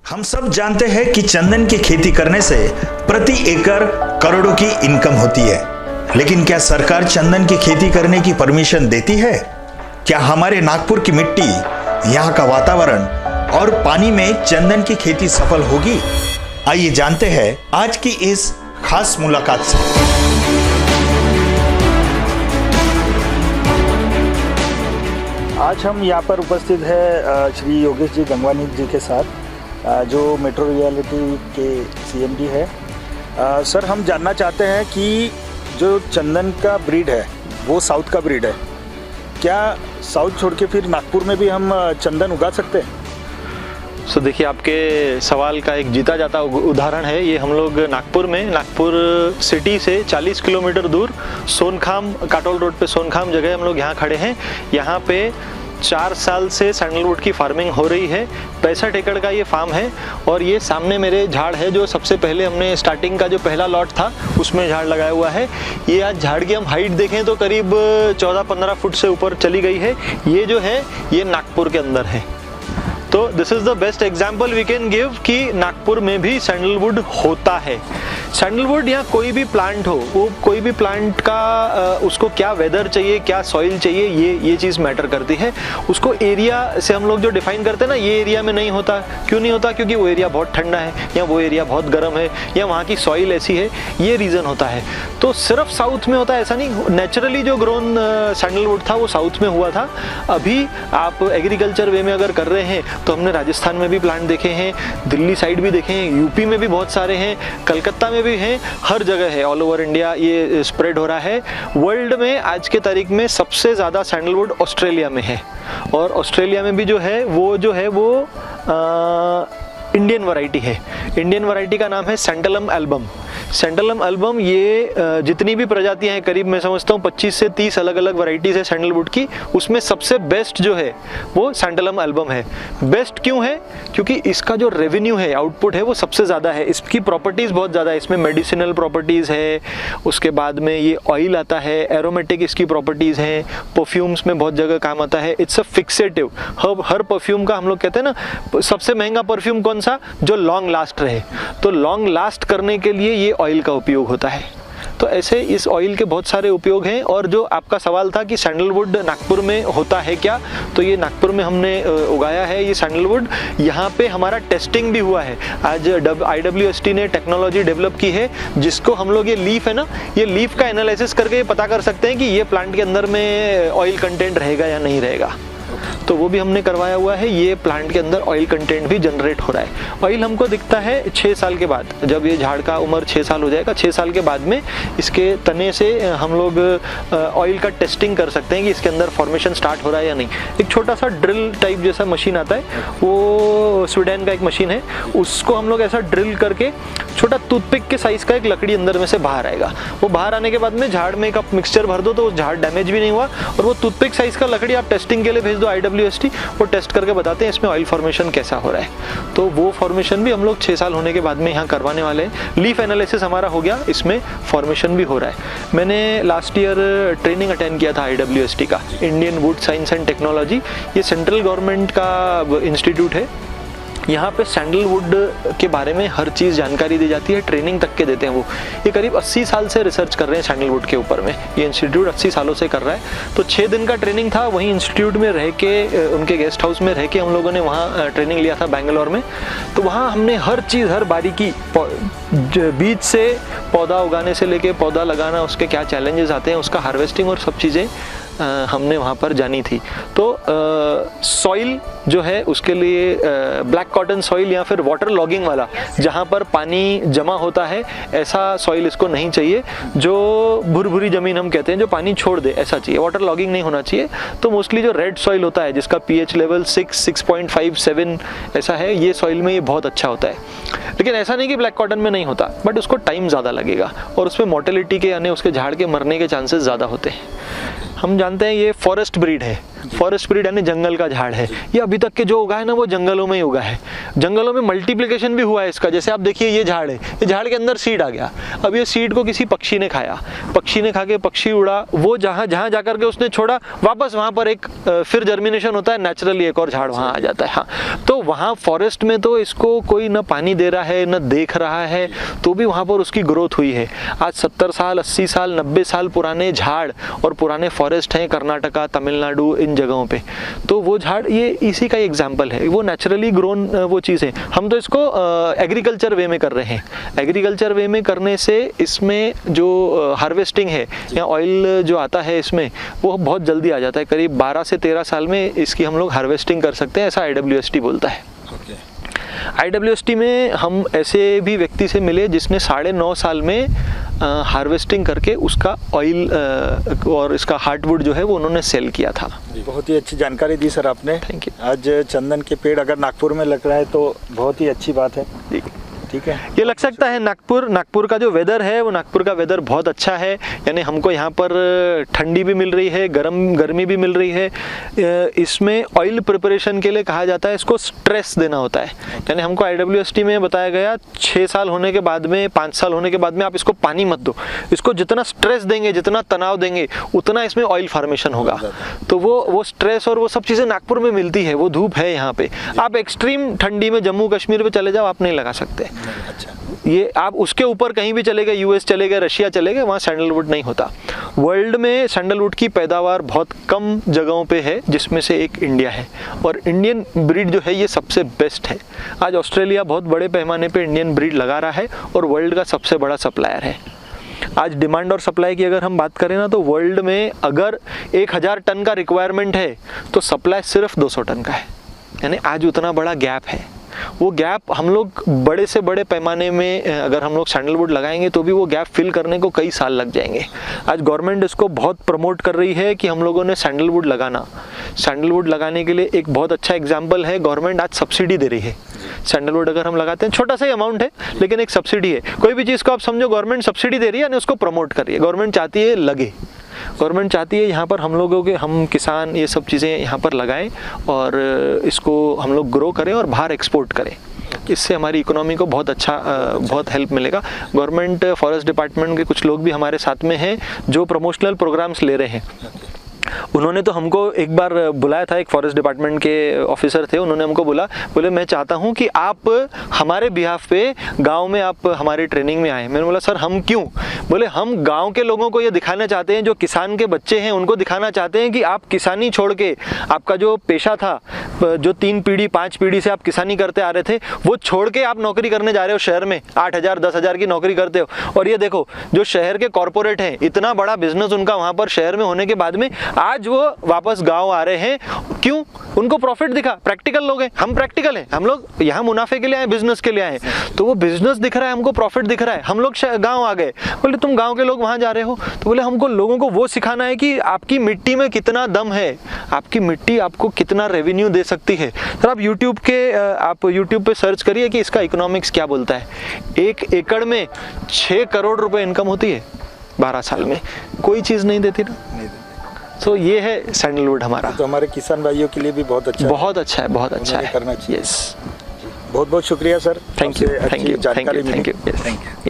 हम सब जानते हैं कि चंदन की खेती करने से प्रति एकड़ करोड़ों की इनकम होती है, लेकिन क्या सरकार चंदन की खेती करने की परमिशन देती है? क्या हमारे नागपुर की मिट्टी, यहाँ का वातावरण और पानी में चंदन की खेती सफल होगी? आइए जानते हैं आज की इस खास मुलाकात से। आज हम यहाँ पर उपस्थित है श्री योगेश जी गंगवानी जी के साथ, जो मेट्रो रियलिटी के सीएमडी है। सर, हम जानना चाहते हैं कि जो चंदन का ब्रीड है वो साउथ का ब्रीड है, क्या साउथ छोड़ के फिर नागपुर में भी हम चंदन उगा सकते हैं? देखिए, आपके सवाल का एक जीता जाता उदाहरण है ये। हम लोग नागपुर सिटी से 40 किलोमीटर दूर सोनखाम, काटोल रोड पे सोनखाम जगह हम लोग यहाँ खड़े हैं। यहाँ पे 4 साल से सैंडलवुड की फार्मिंग हो रही है। 65 एकड़ का ये फार्म है और ये सामने मेरे झाड़ है, जो सबसे पहले हमने स्टार्टिंग का जो पहला लॉट था उसमें झाड़ लगाया हुआ है। ये आज झाड़ की हम हाइट देखें तो करीब 14-15 फुट से ऊपर चली गई है। ये जो है ये नागपुर के अंदर है। तो this is the best example we can give कि नागपुर में भी सैंडलवुड होता है। सैंडलवुड या कोई भी प्लांट हो, वो कोई भी प्लांट का उसको क्या वेदर चाहिए, क्या सॉइल चाहिए, ये चीज़ मैटर करती है। उसको एरिया से हम लोग जो डिफाइन करते हैं ना, ये एरिया में नहीं होता। क्यों नहीं होता? क्योंकि वो एरिया बहुत ठंडा है या वो एरिया बहुत गर्म है या वहाँ की सॉइल ऐसी है, ये रीज़न होता है। तो सिर्फ साउथ में होता है ऐसा नहीं। नेचुरली जो ग्रोन सैंडलवुड था वो साउथ में हुआ था। अभी आप एग्रीकल्चर वे में अगर कर रहे हैं तो हमने राजस्थान में भी प्लांट देखे हैं, दिल्ली साइड भी देखे हैं, यूपी में भी बहुत सारे हैं, कलकत्ता में भी हैं, हर जगह है। ऑल ओवर इंडिया ये स्प्रेड हो रहा है। वर्ल्ड में आज के तारीख में सबसे ज़्यादा सैंडलवुड ऑस्ट्रेलिया में है, और ऑस्ट्रेलिया में भी जो है वो इंडियन वैरायटी है। इंडियन वैरायटी का नाम है सैंडलम एल्बम। सैंडलम एल्बम, ये जितनी भी प्रजातियां हैं, करीब मैं समझता हूँ 25 से 30 अलग अलग वैरायटीज है सैंडलवुड की। उसमें सबसे बेस्ट जो है वो सैंडलम एल्बम है। बेस्ट क्यों है? क्योंकि इसका जो रेवेन्यू है, आउटपुट है, वो सबसे ज़्यादा है। इसकी प्रॉपर्टीज़ बहुत ज़्यादा है। इसमें मेडिसिनल प्रॉपर्टीज़ है, उसके बाद में ये ऑयल आता है, एरोमेटिक इसकी प्रॉपर्टीज़ हैं, परफ्यूम्स में बहुत जगह काम आता है। It's a fixative. Her perfume का हम लोग कहते हैं ना, सबसे महंगा परफ्यूम कौन सा? जो लॉन्ग लास्ट रहे। तो लॉन्ग लास्ट करने के लिए ये ऑयल का उपयोग होता है। तो ऐसे इस ऑयल के बहुत सारे उपयोग हैं। और जो आपका सवाल था कि सैंडलवुड नागपुर में होता है क्या, तो ये नागपुर में हमने उगाया है ये सैंडलवुड। यहाँ पे हमारा टेस्टिंग भी हुआ है। आज IWST ने टेक्नोलॉजी डेवलप की है, जिसको हम लोग, ये लीफ है ना, ये लीफ का एनालिसिस करके ये पता कर सकते हैं कि ये प्लांट के अंदर में ऑयल कंटेंट रहेगा या नहीं रहेगा। तो वो भी हमने करवाया हुआ है। ये प्लांट के अंदर ऑयल कंटेंट भी जनरेट हो रहा है। ऑयल हमको दिखता है 6 साल के बाद, जब ये झाड़ का उम्र 6 साल हो जाएगा। 6 साल के बाद में इसके तने से हम लोग ऑयल का टेस्टिंग कर सकते हैं कि इसके अंदर फॉर्मेशन स्टार्ट हो रहा है या नहीं। एक छोटा सा ड्रिल टाइप जैसा मशीन आता है, वो स्वीडन का एक मशीन है। उसको हम लोग ऐसा ड्रिल करके छोटा टूथपिक के साइज का एक लकड़ी अंदर में से बाहर आएगा। वो बाहर आने के बाद में झाड़ में एक आप मिक्सचर भर दो तो झाड़ डैमेज भी नहीं हुआ, और वो टूथपिक साइज का लकड़ी आप टेस्टिंग के लिए भेज दो IWST, वो टेस्ट करके बताते हैं इसमें ऑयल फॉर्मेशन कैसा हो रहा है। तो वो फॉर्मेशन भी हम लोग 6 साल होने के बाद में यहाँ करवाने वाले हैं। लीफ एनालिसिस हमारा हो गया, इसमें फॉर्मेशन भी हो रहा है। मैंने लास्ट ईयर ट्रेनिंग अटेंड किया था IWST का, Indian would science and technology. ये सेंट्रल गवर्नमेंट का इंस्टीट्यूट है। यहाँ पे सैंडलवुड के बारे में हर चीज़ जानकारी दी जाती है, ट्रेनिंग तक के देते हैं वो। ये करीब 80 साल से रिसर्च कर रहे हैं सैंडलवुड के ऊपर में। ये इंस्टीट्यूट 80 सालों से कर रहा है। तो 6 दिन का ट्रेनिंग था, वहीं इंस्टीट्यूट में रह के, उनके गेस्ट हाउस में रह के हम लोगों ने वहाँ ट्रेनिंग लिया था बैंगलोर में। तो वहाँ हमने हर चीज़, हर बारीकी, बीज से पौधा उगाने से लेके पौधा लगाना, उसके क्या चैलेंजेस आते हैं, उसका हार्वेस्टिंग और सब चीज़ें हमने वहाँ पर जानी थी। तो सॉइल जो है उसके लिए ब्लैक कॉटन सॉइल या फिर वाटर लॉगिंग वाला, जहाँ पर पानी जमा होता है, ऐसा सॉइल इसको नहीं चाहिए। जो भुरभुरी ज़मीन हम कहते हैं, जो पानी छोड़ दे, ऐसा चाहिए। वाटर लॉगिंग नहीं होना चाहिए। तो मोस्टली जो रेड सॉइल होता है, जिसका pH लेवल 6.5, 7 ऐसा है, ये सॉइल में ये बहुत अच्छा होता है। लेकिन ऐसा नहीं कि ब्लैक कॉटन में नहीं होता, बट उसको टाइम ज़्यादा लगेगा और उसमें मोर्टेलिटी के, यानी उसके झाड़ के मरने के चांसेस ज़्यादा होते हैं। हम जानते हैं ये फॉरेस्ट ब्रीड है। फॉरेस्ट स्पिरिट यानी जंगल का झाड़ है। ये अभी तक के जो उगा है ना वो जंगलों में ही उगा है, जंगलों में मल्टीप्लिकेशन भी हुआ है इसका। जैसे आप देखिए ये झाड़ है, ये झाड़ के अंदर सीड आ गया, अब ये सीड को किसी पक्षी ने खाया, पक्षी ने खा के पक्षी उड़ा, वो जहाँ जहाँ जाकर के उसने छोड़ा वापस वहाँ पर एक फिर जर्मिनेशन होता है, नेचुरली एक और झाड़ वहाँ आ जाता है। हाँ, तो वहाँ फॉरेस्ट में तो इसको कोई न पानी दे रहा है न देख रहा है, तो भी वहाँ पर उसकी ग्रोथ हुई है। आज 70 साल 80 साल 90 साल पुराने झाड़ और पुराने फॉरेस्ट हैं कर्नाटका तमिलनाडु इन जगहों पे, तो वो झाड़ ये इसी का एग्जाम्पल है, वो नेचुरली ग्रोन वो चीज़ है। हम तो इसको एग्रीकल्चर वे में कर रहे हैं। एग्रीकल्चर वे में करने से इसमें जो हार्वेस्टिंग है या ऑयल जो आता है इसमें वो बहुत जल्दी आ जाता है, करीब 12 से 13 साल में इसकी हम लोग हार्वेस्टिंग कर सकते हैं, ऐसा IWST बोलता है। IWST में हम ऐसे भी व्यक्ति से मिले जिसने 9.5 साल में हार्वेस्टिंग करके उसका ऑयल और इसका हार्डवुड जो है वो उन्होंने सेल किया था। बहुत ही अच्छी जानकारी दी सर आपने। Thank you. आज चंदन के पेड़ अगर नागपुर में लग रहा है तो बहुत ही अच्छी बात है। ठीक है, ये लग सकता है। नागपुर का जो वेदर है वो नागपुर का वेदर बहुत अच्छा है, यानी हमको यहाँ पर ठंडी भी मिल रही है, गर्मी भी मिल रही है। इसमें ऑयल प्रिपरेशन के लिए कहा जाता है इसको स्ट्रेस देना होता है, यानी हमको IWST में बताया गया 6 साल होने के बाद में 5 साल होने के बाद में आप इसको पानी मत दो, इसको जितना स्ट्रेस देंगे जितना तनाव देंगे उतना इसमें ऑयल फॉर्मेशन होगा। तो वो स्ट्रेस और वो सब चीज़ें नागपुर में मिलती है, वो धूप है यहाँ पे। आप एक्सट्रीम ठंडी में जम्मू कश्मीर पे चले जाओ, आप नहीं लगा सकते। अच्छा, ये आप उसके ऊपर कहीं भी चले गए, US चले गए, रशिया चले गए, वहाँ सैंडलवुड नहीं होता। वर्ल्ड में सैंडलवुड की पैदावार बहुत कम जगहों पे है, जिसमें से एक इंडिया है, और इंडियन ब्रीड जो है ये सबसे बेस्ट है। आज ऑस्ट्रेलिया बहुत बड़े पैमाने पे इंडियन ब्रीड लगा रहा है और वर्ल्ड का सबसे बड़ा सप्लायर है। आज डिमांड और सप्लाई की अगर हम बात करें ना, तो वर्ल्ड में अगर 1000 टन का रिक्वायरमेंट है तो सप्लाई सिर्फ 200 टन का है, यानी आज उतना बड़ा गैप है। वो गैप हम लोग बड़े से बड़े पैमाने में अगर हम लोग सैंडलवुड लगाएंगे तो भी वो गैप फिल करने को कई साल लग जाएंगे। आज गवर्नमेंट इसको बहुत प्रमोट कर रही है कि हम लोगों ने सैंडलवुड लगाना। सैंडलवुड लगाने के लिए एक बहुत अच्छा एग्जाम्पल है, गवर्नमेंट आज सब्सिडी दे रही है। सैंडलवुड अगर हम लगाते हैं, छोटा सा ही अमाउंट है लेकिन एक सब्सिडी है। कोई भी चीज़ को आप समझो गवर्नमेंट सब्सिडी दे रही है यानी उसको प्रमोट कर रही है। गवर्नमेंट चाहती है लगे, गवर्नमेंट चाहती है यहाँ पर हम लोगों के, हम किसान ये सब चीज़ें यहाँ पर लगाएं और इसको हम लोग ग्रो करें और बाहर एक्सपोर्ट करें। इससे हमारी इकोनॉमी को बहुत अच्छा बहुत हेल्प मिलेगा। गवर्नमेंट फॉरेस्ट डिपार्टमेंट के कुछ लोग भी हमारे साथ में हैं जो प्रमोशनल प्रोग्राम्स ले रहे हैं। उन्होंने तो हमको एक बार बुलाया था, एक फॉरेस्ट डिपार्टमेंट के ऑफिसर थे, उन्होंने हमको बोले मैं चाहता हूं कि आप हमारे बिहाफ पे गांव में आप हमारी ट्रेनिंग में आए। मैंने बोला सर हम क्यों? बोले हम गांव के लोगों को ये दिखाना चाहते हैं, जो किसान के बच्चे हैं उनको दिखाना चाहते हैं कि आप किसानी छोड़ के, आपका जो पेशा था, जो 3 पीढ़ी 5 पीढ़ी से आप किसानी करते आ रहे थे, वो छोड़ के आप नौकरी करने जा रहे हो शहर में, 8000 10,000 की नौकरी करते हो। और ये देखो जो शहर के कॉरपोरेट हैं, इतना बड़ा बिजनेस उनका वहाँ पर शहर में होने के बाद में आज वो वापस गांव आ रहे हैं। क्यों? उनको प्रॉफिट दिखा। प्रैक्टिकल लोग हैं, हम प्रैक्टिकल हैं, हम लोग यहाँ मुनाफे के लिए आए, बिजनेस के लिए आए, तो वो बिजनेस दिख रहा है, हमको प्रॉफिट दिख रहा है, हम लोग गांव आ गए। बोले तुम गांव के लोग वहां जा रहे हो, तो बोले हमको लोगों को वो सिखाना है कि आपकी मिट्टी में कितना दम है, आपकी मिट्टी आपको कितना रेवेन्यू दे सकती है। सर आप यूट्यूब पे सर्च करिए कि इसका इकोनॉमिक्स क्या बोलता है। 1 एकड़ में 6 करोड़ रुपए इनकम होती है 12 साल में, कोई चीज़ नहीं देती ना। तो ये है सैंडलवुड हमारा, तो हमारे किसान भाइयों के लिए भी बहुत अच्छा है, बहुत अच्छा है करना चाहिए। यस, बहुत बहुत शुक्रिया सर, थैंक यू, जानकारी मिली। Thank you.